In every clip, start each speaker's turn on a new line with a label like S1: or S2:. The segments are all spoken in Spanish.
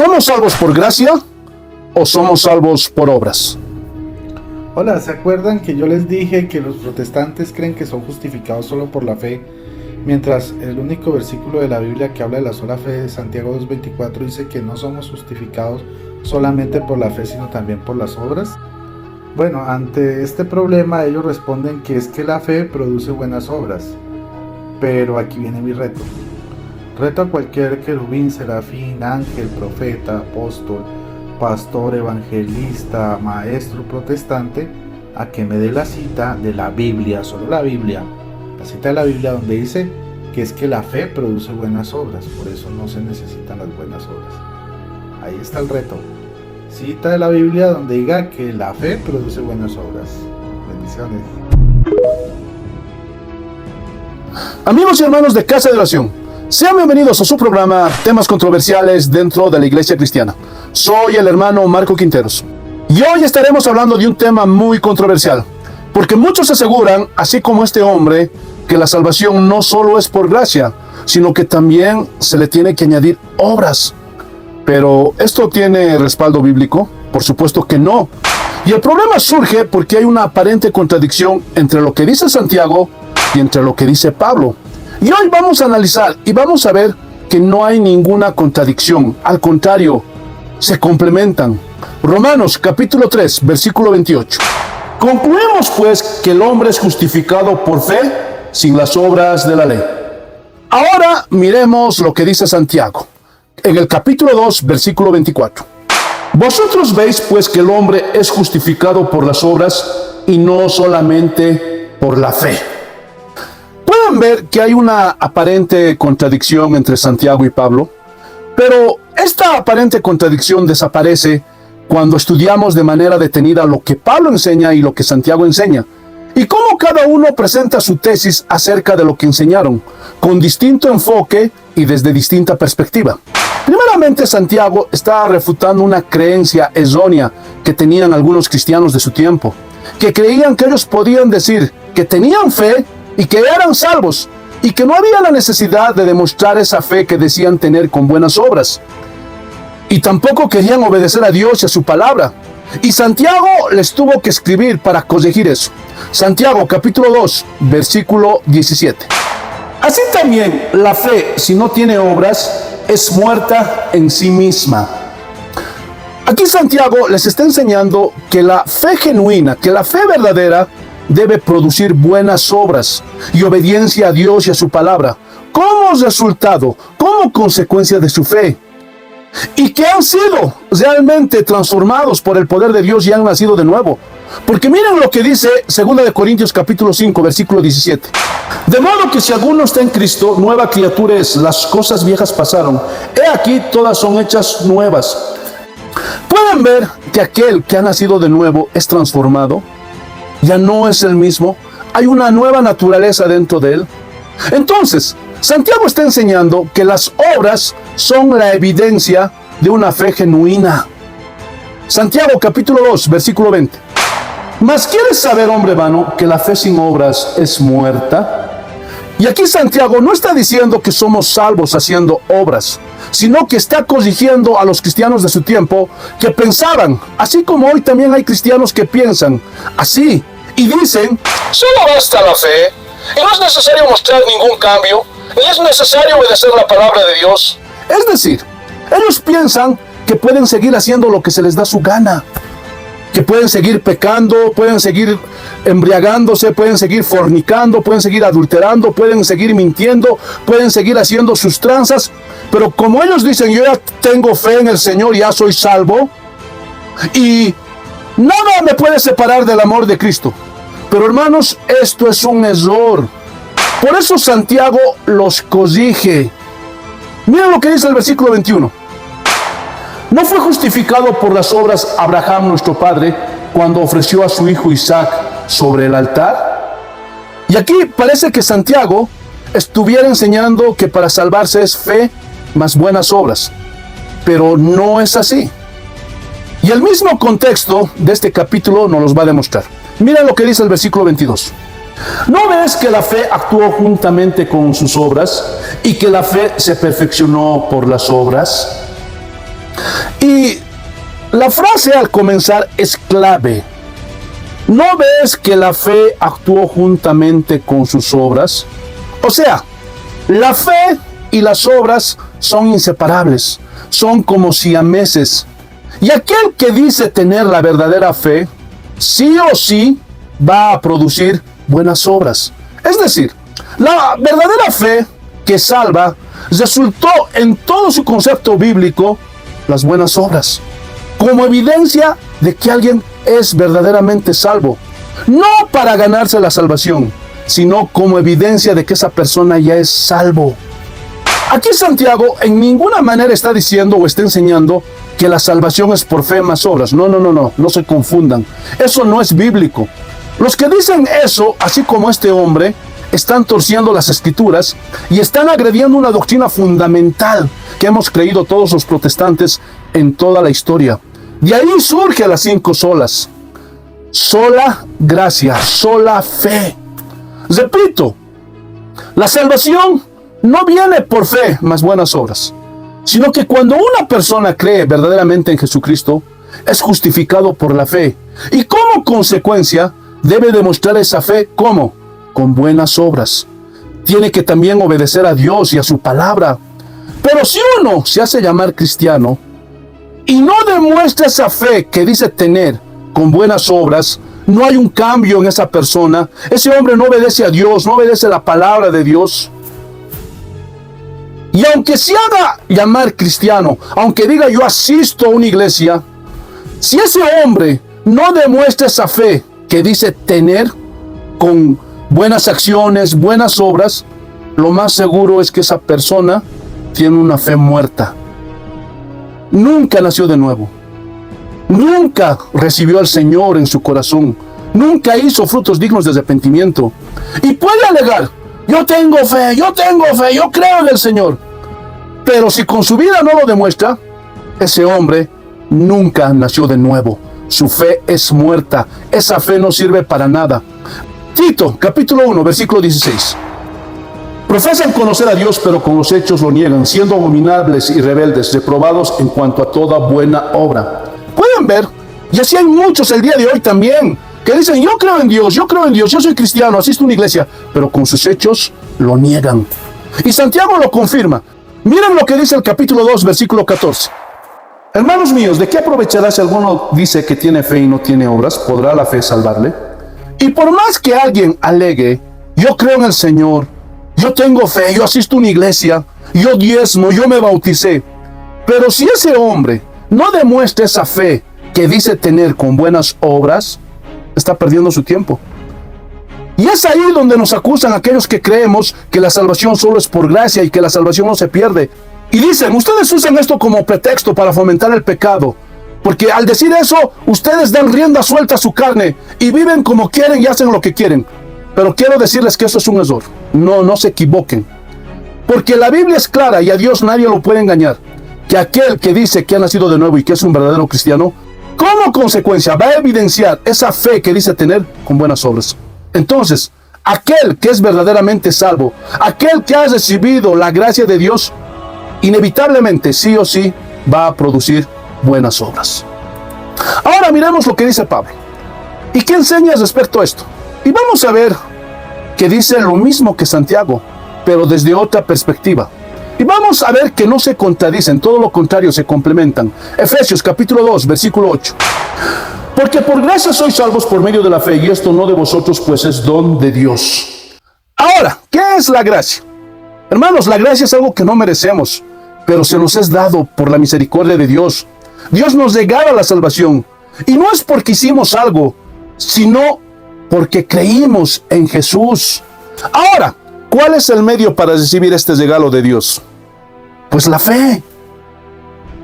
S1: ¿Somos salvos por gracia o somos salvos por obras?
S2: Hola, ¿se acuerdan que yo les dije que los protestantes creen que son justificados solo por la fe? Mientras el único versículo de la Biblia que habla de la sola fe de Santiago 2:24 dice que no somos justificados solamente por la fe, sino también por las obras. Bueno, ante este problema ellos responden que es que la fe produce buenas obras. Pero aquí viene mi reto. Reto a cualquier querubín, serafín, ángel, profeta, apóstol, pastor, evangelista, maestro protestante, a que me dé la cita de la Biblia, solo la Biblia, la cita de la Biblia donde dice que es que la fe produce buenas obras, por eso no se necesitan las buenas obras. Ahí está el reto. Cita de la Biblia donde diga que la fe produce buenas obras. Bendiciones.
S1: Amigos y hermanos de Casa de Oración, sean bienvenidos a su programa Temas Controversiales dentro de la Iglesia Cristiana. Soy el hermano Marco Quinteros. Y hoy estaremos hablando de un tema muy controversial, porque muchos aseguran, así como este hombre, que la salvación no solo es por gracia, sino que también se le tiene que añadir obras. Pero, ¿esto tiene respaldo bíblico? Por supuesto que no. Y el problema surge porque hay una aparente contradicción entre lo que dice Santiago y entre lo que dice Pablo. Y hoy vamos a analizar y vamos a ver que no hay ninguna contradicción. Al contrario, se complementan. Romanos capítulo 3, versículo 28. Concluimos pues que el hombre es justificado por fe sin las obras de la ley. Ahora miremos lo que dice Santiago. En el capítulo 2, versículo 24. Vosotros veis pues que el hombre es justificado por las obras y no solamente por la fe. Pueden ver que hay una aparente contradicción entre Santiago y Pablo, pero esta aparente contradicción desaparece cuando estudiamos de manera detenida lo que Pablo enseña y lo que Santiago enseña, y cómo cada uno presenta su tesis acerca de lo que enseñaron, con distinto enfoque y desde distinta perspectiva. Primeramente, Santiago está refutando una creencia errónea que tenían algunos cristianos de su tiempo, que creían que ellos podían decir que tenían fe y que eran salvos, y que no había la necesidad de demostrar esa fe que decían tener con buenas obras. Y tampoco querían obedecer a Dios y a su palabra. Y Santiago les tuvo que escribir para corregir eso. Santiago capítulo 2, versículo 17. Así también la fe, si no tiene obras, es muerta en sí misma. Aquí Santiago les está enseñando que la fe genuina, que la fe verdadera, debe producir buenas obras y obediencia a Dios y a su palabra, como resultado, como consecuencia de su fe, y que han sido realmente transformados por el poder de Dios y han nacido de nuevo. Porque miren lo que dice 2 Corintios capítulo 5, versículo 17. De modo que si alguno está en Cristo, nueva criatura es, las cosas viejas pasaron, he aquí todas son hechas nuevas. Pueden ver que aquel que ha nacido de nuevo es transformado, ya no es el mismo, hay una nueva naturaleza dentro de él. Entonces, Santiago está enseñando que las obras son la evidencia de una fe genuina. Santiago capítulo 2, versículo 20. ¿Mas quieres saber, hombre vano, que la fe sin obras es muerta? Y aquí Santiago no está diciendo que somos salvos haciendo obras, sino que está corrigiendo a los cristianos de su tiempo que pensaban, así como hoy también hay cristianos que piensan así, y dicen, solo basta la fe, y no es necesario mostrar ningún cambio, ni es necesario obedecer la palabra de Dios. Es decir, ellos piensan que pueden seguir haciendo lo que se les da su gana, que pueden seguir pecando, pueden seguir embriagándose, pueden seguir fornicando, pueden seguir adulterando, pueden seguir mintiendo, pueden seguir haciendo sus tranzas, pero como ellos dicen, yo ya tengo fe en el Señor, ya soy salvo, y nada me puede separar del amor de Cristo. Pero hermanos, esto es un error. Por eso Santiago los corrige. Miren lo que dice el versículo 21. ¿No fue justificado por las obras Abraham nuestro padre cuando ofreció a su hijo Isaac sobre el altar? Y aquí parece que Santiago estuviera enseñando que para salvarse es fe más buenas obras. Pero no es así. Y el mismo contexto de este capítulo nos los va a demostrar. Miren lo que dice el versículo 22. ¿No ves que la fe actuó juntamente con sus obras y que la fe se perfeccionó por las obras? Y la frase al comenzar es clave. ¿No ves que la fe actuó juntamente con sus obras? O sea, la fe y las obras son inseparables, son como siameses. Y aquel que dice tener la verdadera fe, sí o sí va a producir buenas obras. Es decir, la verdadera fe que salva resultó en todo su concepto bíblico las buenas obras, como evidencia de que alguien es verdaderamente salvo, no para ganarse la salvación, sino como evidencia de que esa persona ya es salvo. Aquí Santiago en ninguna manera está diciendo o está enseñando que la salvación es por fe más obras. No se confundan. Eso no es bíblico. Los que dicen eso, así como este hombre, están torciendo las escrituras y están agrediendo una doctrina fundamental que hemos creído todos los protestantes en toda la historia. De ahí surgen las 5 solas. Sola gracia, sola fe. Repito, la salvación no viene por fe más buenas obras, sino que cuando una persona cree verdaderamente en Jesucristo, es justificado por la fe. Y como consecuencia, debe demostrar esa fe, ¿cómo? Con buenas obras. Tiene que también obedecer a Dios y a su palabra. Pero si uno se hace llamar cristiano y no demuestra esa fe que dice tener con buenas obras, no hay un cambio en esa persona. Ese hombre no obedece a Dios, no obedece a la palabra de Dios. Y aunque se haga llamar cristiano, aunque diga yo asisto a una iglesia, si ese hombre no demuestra esa fe que dice tener con buenas acciones, buenas obras, lo más seguro es que esa persona tiene una fe muerta. Nunca nació de nuevo. Nunca recibió al Señor en su corazón. Nunca hizo frutos dignos de arrepentimiento. Y puede alegar, yo tengo fe, yo creo en el Señor. Pero si con su vida no lo demuestra, ese hombre nunca nació de nuevo. Su fe es muerta. Esa fe no sirve para nada. Tito, capítulo 1, versículo 16. Profesan conocer a Dios, pero con los hechos lo niegan, siendo abominables y rebeldes, reprobados en cuanto a toda buena obra. Pueden ver, y así hay muchos el día de hoy también, que dicen, yo creo en Dios, yo soy cristiano, asisto a una iglesia, pero con sus hechos lo niegan. Y Santiago lo confirma. Miren lo que dice el capítulo 2, versículo 14. Hermanos míos, ¿de qué aprovechará si alguno dice que tiene fe y no tiene obras? ¿Podrá la fe salvarle? Y por más que alguien alegue, yo creo en el Señor, yo tengo fe, yo asisto a una iglesia, yo diezmo, yo me bauticé, pero si ese hombre no demuestra esa fe que dice tener con buenas obras, está perdiendo su tiempo. Y es ahí donde nos acusan aquellos que creemos que la salvación solo es por gracia y que la salvación no se pierde. Y dicen, ustedes usan esto como pretexto para fomentar el pecado, porque al decir eso, ustedes dan rienda suelta a su carne y viven como quieren y hacen lo que quieren. Pero quiero decirles que eso es un error. No se equivoquen. Porque la Biblia es clara y a Dios nadie lo puede engañar. Que aquel que dice que ha nacido de nuevo y que es un verdadero cristiano, como consecuencia va a evidenciar esa fe que dice tener con buenas obras. Entonces, aquel que es verdaderamente salvo, aquel que ha recibido la gracia de Dios, inevitablemente, sí o sí, va a producir buenas obras. Ahora miremos lo que dice Pablo. ¿Y qué enseña respecto a esto? Y vamos a ver que dice lo mismo que Santiago, pero desde otra perspectiva. Y vamos a ver que no se contradicen, todo lo contrario, se complementan. Efesios capítulo 2, versículo 8. Porque por gracia sois salvos por medio de la fe, y esto no de vosotros, pues es don de Dios. Ahora, ¿qué es la gracia? Hermanos, la gracia es algo que no merecemos, pero se nos es dado por la misericordia de Dios. Dios nos regala la salvación, y no es porque hicimos algo, sino porque creímos en Jesús. Ahora, ¿cuál es el medio para recibir este regalo de Dios? Pues la fe.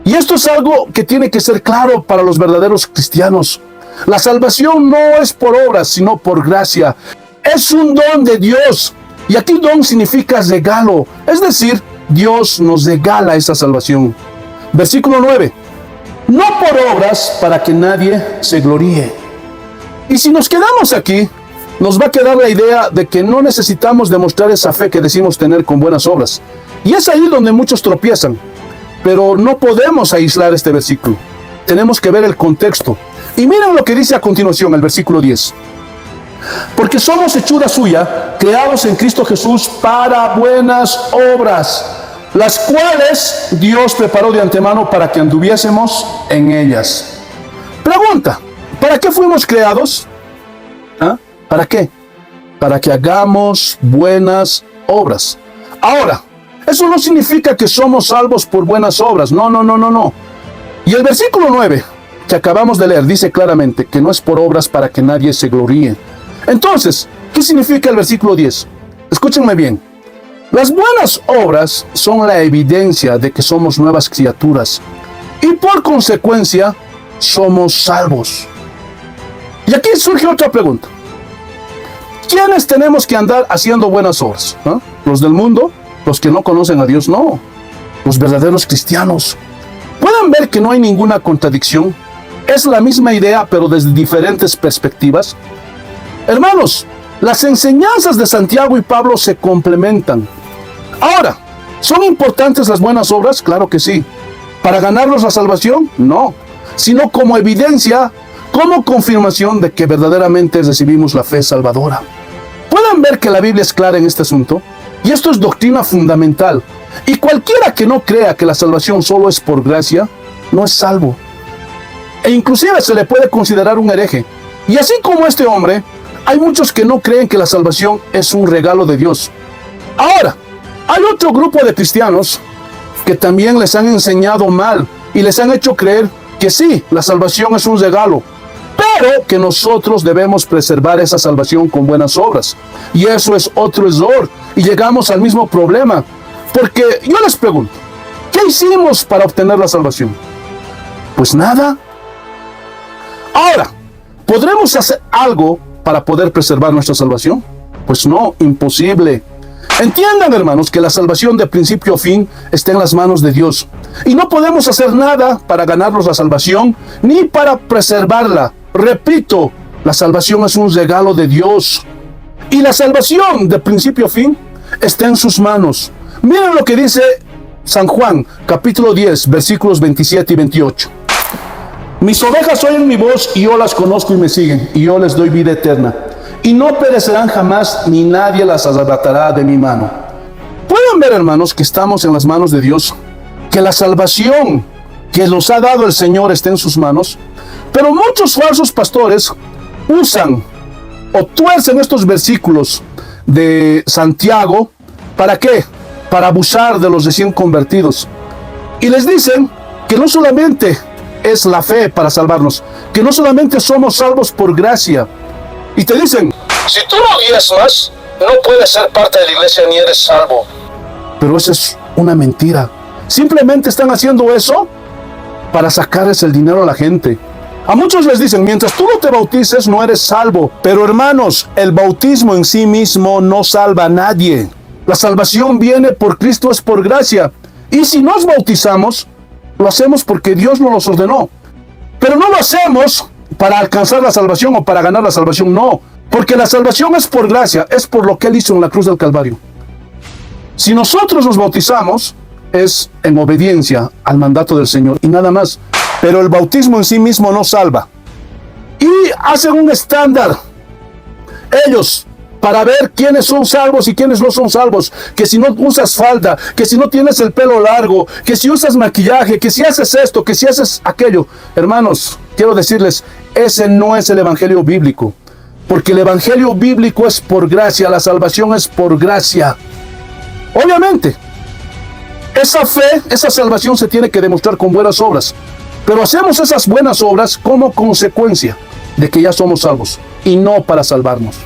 S1: Y esto es algo que tiene que ser claro para los verdaderos cristianos. La salvación no es por obras, sino por gracia. Es un don de Dios. Y aquí don significa regalo. Es decir, Dios nos regala esa salvación. Versículo 9. No por obras para que nadie se gloríe. Y si nos quedamos aquí, nos va a quedar la idea de que no necesitamos demostrar esa fe que decimos tener con buenas obras. Y es ahí donde muchos tropiezan. pero no podemos aislar este versículo. Tenemos que ver el contexto. Y miren lo que dice a continuación el versículo 10. Porque somos hechura suya, creados en Cristo Jesús para buenas obras, las cuales Dios preparó de antemano para que anduviésemos en ellas. Pregunta, ¿para qué fuimos creados? ¿Ah? ¿Para qué? Para que hagamos buenas obras. Ahora, eso no significa que somos salvos por buenas obras. No. Y el versículo 9, que acabamos de leer, dice claramente que no es por obras para que nadie se gloríe. Entonces, ¿qué significa el versículo 10? Escúchenme bien. Las buenas obras son la evidencia de que somos nuevas criaturas y por consecuencia somos salvos. Y aquí surge otra pregunta. ¿Quiénes tenemos que andar haciendo buenas obras? ¿Ah? ¿Los del mundo? ¿Los que no conocen a Dios? No. Los verdaderos cristianos. ¿Pueden ver que no hay ninguna contradicción? Es la misma idea, pero desde diferentes perspectivas. Hermanos, las enseñanzas de Santiago y Pablo se complementan. Ahora, ¿son importantes las buenas obras? Claro que sí. ¿Para ganarnos la salvación? No. Sino como evidencia, como confirmación de que verdaderamente recibimos la fe salvadora. ¿Pueden ver que la Biblia es clara en este asunto? Y esto es doctrina fundamental. Y cualquiera que no crea que la salvación solo es por gracia, no es salvo. E inclusive se le puede considerar un hereje. Y así como este hombre, hay muchos que no creen que la salvación es un regalo de Dios. Ahora, hay otro grupo de cristianos que también les han enseñado mal y les han hecho creer que sí, la salvación es un regalo, pero que nosotros debemos preservar esa salvación con buenas obras. Y eso es otro error. Y llegamos al mismo problema. Porque yo les pregunto, ¿qué hicimos para obtener la salvación? Pues nada. Ahora, ¿podremos hacer algo para poder preservar nuestra salvación? Pues no, imposible. Entiendan, hermanos, que la salvación de principio a fin está en las manos de Dios. Y no podemos hacer nada para ganarnos la salvación, ni para preservarla. Repito, la salvación es un regalo de Dios. Y la salvación de principio a fin está en sus manos. Miren lo que dice San Juan, capítulo 10, versículos 27 y 28. Mis ovejas oyen mi voz y yo las conozco y me siguen, y yo les doy vida eterna. Y no perecerán jamás, ni nadie las arrebatará de mi mano. Pueden ver, hermanos, que estamos en las manos de Dios, que la salvación que nos ha dado el Señor está en sus manos, pero muchos falsos pastores usan o tuercen estos versículos de Santiago. ¿Para qué? Para abusar de los recién convertidos. Y les dicen que no solamente es la fe para salvarnos, que no solamente somos salvos por gracia. Y te dicen, si tú no diezmas, no puedes ser parte de la iglesia ni eres salvo. Pero eso es una mentira. Simplemente están haciendo eso para sacarles el dinero a la gente. A muchos les dicen, mientras tú no te bautices, no eres salvo. Pero hermanos, el bautismo en sí mismo no salva a nadie. La salvación viene por Cristo, es por gracia. Y si nos bautizamos, lo hacemos porque Dios nos los ordenó. Pero no lo hacemos para alcanzar la salvación o para ganar la salvación, no. Porque la salvación es por gracia, es por lo que Él hizo en la cruz del Calvario. Si nosotros nos bautizamos, es en obediencia al mandato del Señor y nada más. Pero el bautismo en sí mismo no salva. Y hacen un estándar ellos para ver quiénes son salvos y quiénes no son salvos. Que si no usas falda, que si no tienes el pelo largo, que si usas maquillaje, que si haces esto, que si haces aquello. Hermanos, quiero decirles, ese no es el evangelio bíblico. Porque el evangelio bíblico es por gracia, la salvación es por gracia. Obviamente, esa fe, esa salvación se tiene que demostrar con buenas obras. Pero hacemos esas buenas obras como consecuencia de que ya somos salvos y no para salvarnos.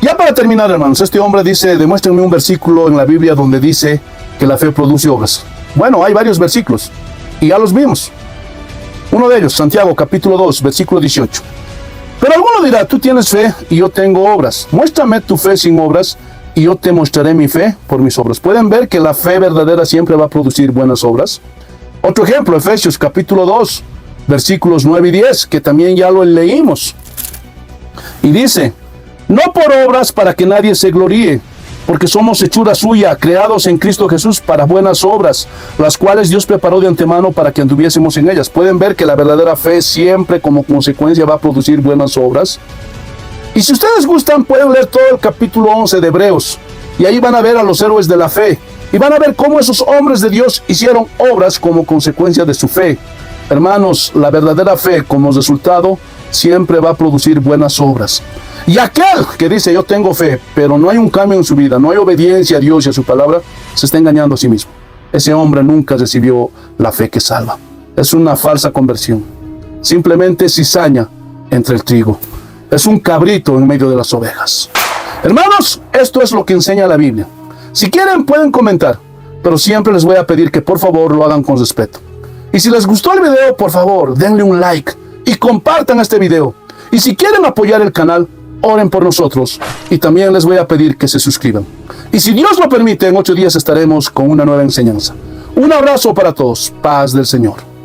S1: Ya para terminar, hermanos, este hombre dice, demuéstrenme un versículo en la Biblia donde dice que la fe produce obras. Bueno, hay varios versículos y ya los vimos. Uno de ellos, Santiago capítulo 2, versículo 18. Pero alguno dirá, tú tienes fe y yo tengo obras. Muéstrame tu fe sin obras y yo te mostraré mi fe por mis obras. ¿Pueden ver que la fe verdadera siempre va a producir buenas obras? Otro ejemplo, Efesios capítulo 2, versículos 9 y 10, que también ya lo leímos. Y dice, no por obras para que nadie se gloríe, porque somos hechura suya, creados en Cristo Jesús para buenas obras, las cuales Dios preparó de antemano para que anduviésemos en ellas. Pueden ver que la verdadera fe siempre como consecuencia va a producir buenas obras. Y si ustedes gustan, pueden leer todo el capítulo 11 de Hebreos, y ahí van a ver a los héroes de la fe, y van a ver cómo esos hombres de Dios hicieron obras como consecuencia de su fe. Hermanos, la verdadera fe como resultado siempre va a producir buenas obras. Y aquel que dice yo tengo fe, pero no hay un cambio en su vida, no hay obediencia a Dios y a su palabra, se está engañando a sí mismo. Ese hombre nunca recibió la fe que salva. Es una falsa conversión. Simplemente cizaña entre el trigo. Es un cabrito en medio de las ovejas. Hermanos, esto es lo que enseña la Biblia. Si quieren pueden comentar, pero siempre les voy a pedir que por favor lo hagan con respeto. Y si les gustó el video, por favor, denle un like y compartan este video. Y si quieren apoyar el canal, oren por nosotros. Y también les voy a pedir que se suscriban. Y si Dios lo permite, en 8 días estaremos con una nueva enseñanza. Un abrazo para todos. Paz del Señor.